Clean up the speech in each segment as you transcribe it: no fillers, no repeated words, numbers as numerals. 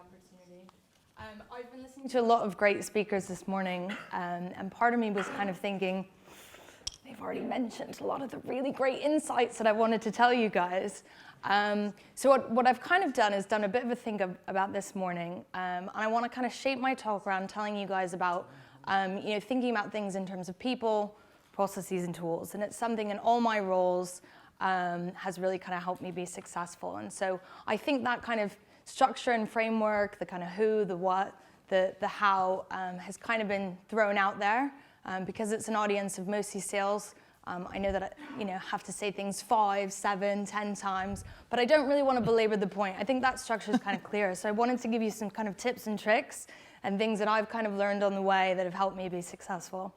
opportunity. I've been listening to a lot of great speakers this morning, and part of me was kind of thinking, they've already mentioned a lot of the really great insights that I wanted to tell you guys. So what I've kind of done is done a bit of a think about this morning, and I want to kind of shape my talk around telling you guys about, thinking about things in terms of people, processes, and tools. And it's something in all my roles has really kind of helped me be successful. And so I think that kind of structure and framework, the kind of who, the what, the how, has kind of been thrown out there because it's an audience of mostly sales. I know that I have to say things 5, 7, 10 times, but I don't really want to belabor the point. I think that structure is kind of clear. So I wanted to give you some kind of tips and tricks and things that I've kind of learned on the way that have helped me be successful.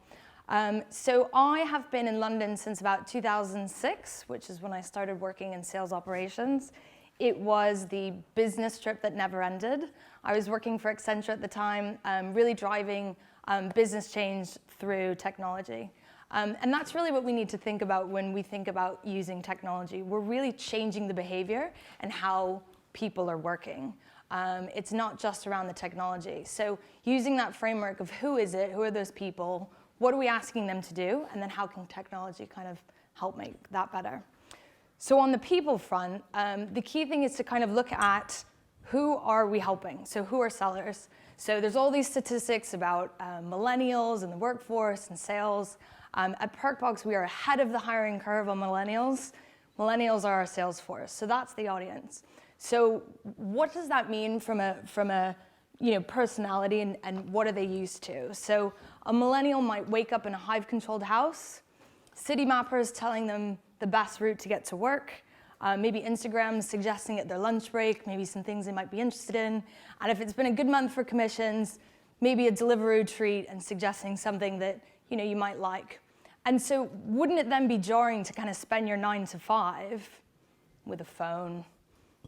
So I have been in London since about 2006, which is when I started working in sales operations. It was the business trip that never ended. I was working for Accenture at the time, really driving business change through technology. And that's really what we need to think about when we think about using technology. We're really changing the behavior and how people are working. It's not just around the technology. So using that framework of who is it, who are those people, what are we asking them to do, and then how can technology kind of help make that better? So on the people front, the key thing is to kind of look at who are we helping? So who are sellers? So there's all these statistics about millennials and the workforce and sales. At Perkbox, we are ahead of the hiring curve on millennials. Millennials are our sales force, so that's the audience. So what does that mean from a personality and what are they used to? So a millennial might wake up in a hive-controlled house, city mappers telling them the best route to get to work, maybe Instagram suggesting at their lunch break, maybe some things they might be interested in. And if it's been a good month for commissions, maybe a Deliveroo treat and suggesting something that you might like. And so wouldn't it then be jarring to kind of spend your 9 to 5 with a phone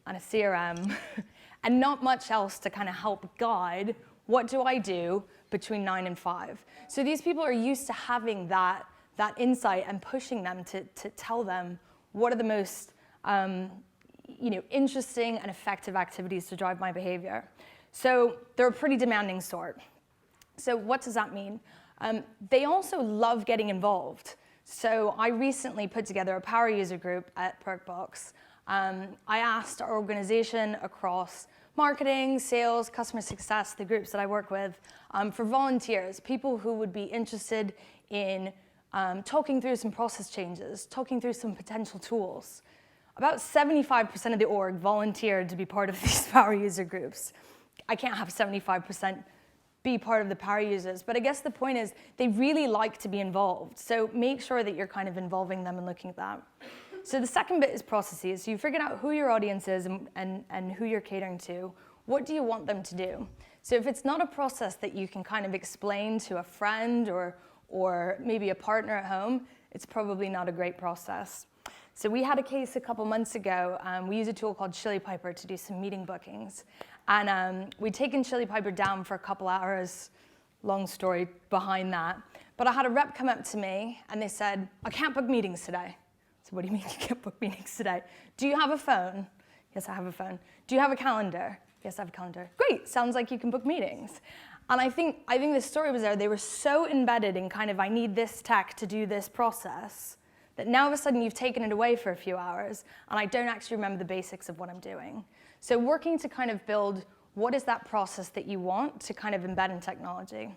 and a CRM and not much else to kind of help guide what do I do between 9 and 5? So these people are used to having that insight and pushing them to tell them what are the most interesting and effective activities to drive my behavior. So they're a pretty demanding sort. So what does that mean? They also love getting involved. So I recently put together a power user group at Perkbox. I asked our organization across marketing, sales, customer success, the groups that I work with, for volunteers, people who would be interested in talking through some process changes, talking through some potential tools. About 75% of the org volunteered to be part of these power user groups. I can't have 75% be part of the power users, but I guess the point is they really like to be involved. So make sure that you're kind of involving them and looking at that. So the second bit is processes. So you figured out who your audience is and who you're catering to. What do you want them to do? So if it's not a process that you can kind of explain to a friend or maybe a partner at home, it's probably not a great process. So we had a case a couple months ago. We use a tool called Chili Piper to do some meeting bookings. And we'd taken Chili Piper down for a couple hours, long story behind that. But I had a rep come up to me and they said, I can't book meetings today. So what do you mean you can't book meetings today? Do you have a phone? Yes, I have a phone. Do you have a calendar? Yes, I have a calendar. Great, sounds like you can book meetings. And I think the story was there. They were so embedded in kind of, I need this tech to do this process, that now all of a sudden you've taken it away for a few hours and I don't actually remember the basics of what I'm doing. So working to kind of build what is that process that you want to kind of embed in technology.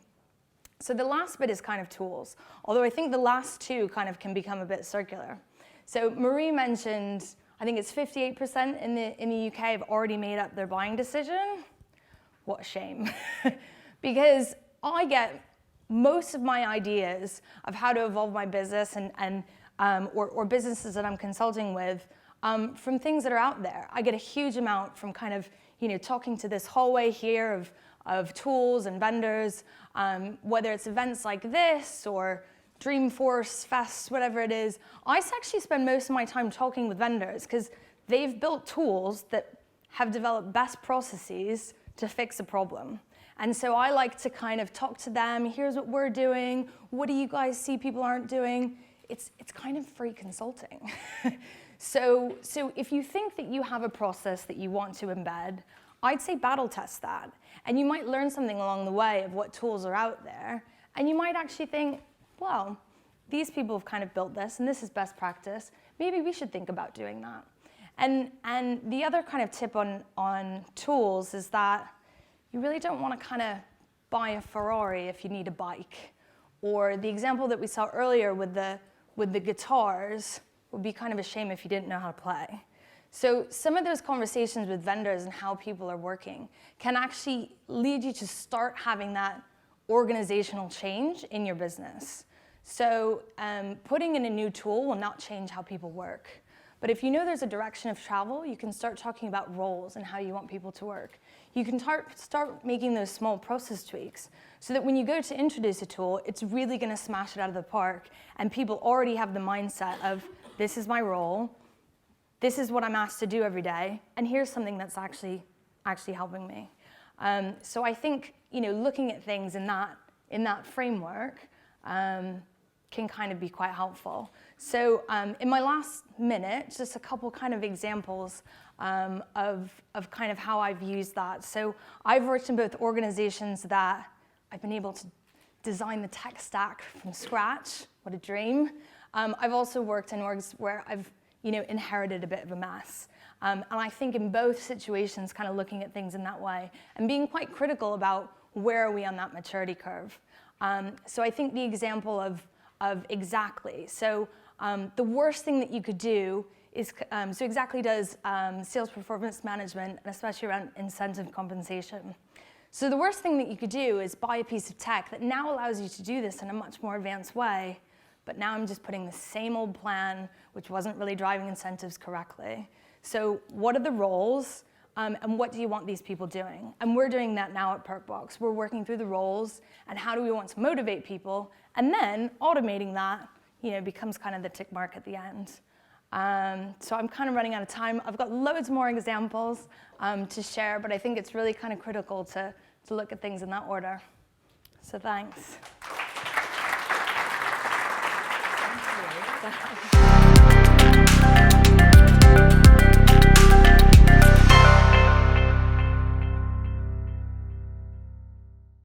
So the last bit is kind of tools, although I think the last two kind of can become a bit circular. So Marie mentioned, I think it's 58% in the UK have already made up their buying decision. What a shame. Because I get most of my ideas of how to evolve my business or businesses that I'm consulting with from things that are out there. I get a huge amount from kind of talking to this hallway here of tools and vendors, whether it's events like this or Dreamforce Fest, whatever it is. I actually spend most of my time talking with vendors because they've built tools that have developed best processes to fix a problem. And so I like to kind of talk to them. Here's what we're doing. What do you guys see people aren't doing? It's kind of free consulting. So if you think that you have a process that you want to embed, I'd say battle test that. And you might learn something along the way of what tools are out there. And you might actually think, well, these people have kind of built this, and this is best practice. Maybe we should think about doing that. And the other kind of tip on tools is that you really don't want to kind of buy a Ferrari if you need a bike. Or the example that we saw earlier with the guitars would be kind of a shame if you didn't know how to play. So some of those conversations with vendors and how people are working can actually lead you to start having that organizational change in your business. So putting in a new tool will not change how people work. But if you know there's a direction of travel, you can start talking about roles and how you want people to work. You can start making those small process tweaks so that when you go to introduce a tool, it's really going to smash it out of the park, and people already have the mindset of, this is my role, this is what I'm asked to do every day, and here's something that's actually helping me. So I think, looking at things in that framework can kind of be quite helpful. So in my last minute, just a couple kind of examples of kind of how I've used that. So I've worked in both organizations that I've been able to design the tech stack from scratch. What a dream. I've also worked in orgs where I've inherited a bit of a mess. And I think in both situations, kind of looking at things in that way and being quite critical about where are we on that maturity curve. So I think the example of Exactly. So the worst thing that you could do is, so Exactly does sales performance management, and especially around incentive compensation. So the worst thing that you could do is buy a piece of tech that now allows you to do this in a much more advanced way, but now I'm just putting the same old plan, which wasn't really driving incentives correctly. So what are the roles, and what do you want these people doing? And we're doing that now at Perkbox. We're working through the roles, and how do we want to motivate people, and then automating that, becomes kind of the tick mark at the end. So I'm kind of running out of time. I've got loads more examples to share, but I think it's really kind of critical to look at things in that order. So thanks. Thank you.